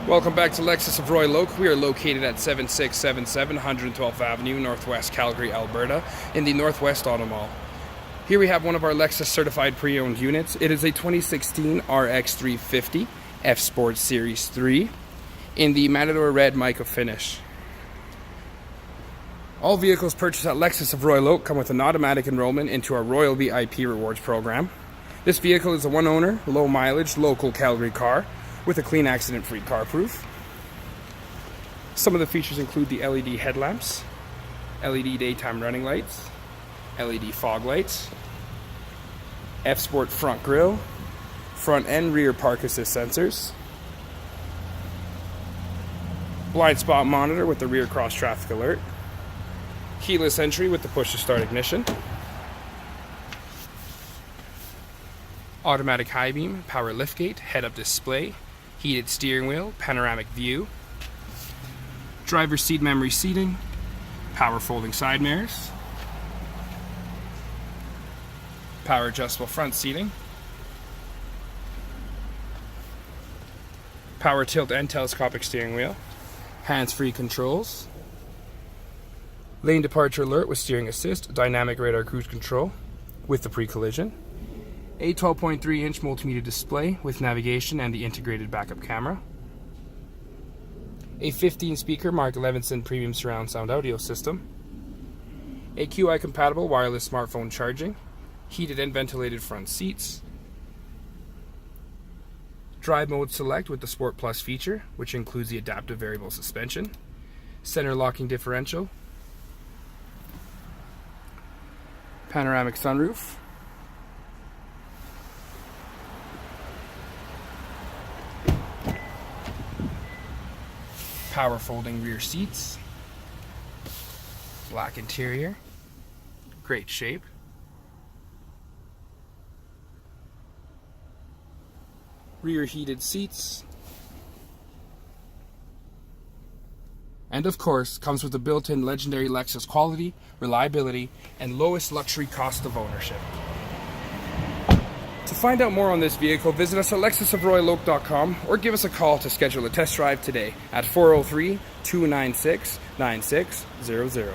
Welcome back to Lexus of Royal Oak. We are located at 7677 112th Avenue, Northwest Calgary, Alberta, in the Northwest Auto Mall. Here we have one of our Lexus certified pre-owned units. It is a 2016 RX 350 F Sport Series 3 in the Matador Red mica finish. All vehicles purchased at Lexus of Royal Oak come with an automatic enrollment into our Royal VIP Rewards program. This vehicle is a one-owner, low-mileage, local Calgary car with a clean accident-free Carproof. Some of the features include the LED headlamps, LED daytime running lights, LED fog lights, F-Sport front grille, front and rear park assist sensors, blind spot monitor with the rear cross traffic alert, keyless entry with the push-to-start ignition, automatic high beam, power liftgate, head-up display, heated steering wheel, panoramic view, driver's seat memory seating, power folding side mirrors, power adjustable front seating, power tilt and telescopic steering wheel, hands-free controls, lane departure alert with steering assist, dynamic radar cruise control with the pre-collision, a 12.3-inch multimedia display with navigation and the integrated backup camera, a 15 Speaker Mark Levinson premium surround sound audio system, a QI compatible wireless smartphone charging, heated and ventilated front seats, drive mode select with the Sport Plus feature, which includes the adaptive variable suspension, center locking differential, panoramic sunroof, power folding rear seats, black interior, great shape, rear heated seats, and of course comes with the built-in legendary Lexus quality, reliability, and lowest luxury cost of ownership. To find out more on this vehicle, visit us at lexusofroyaloak.com or give us a call to schedule a test drive today at 403-296-9600.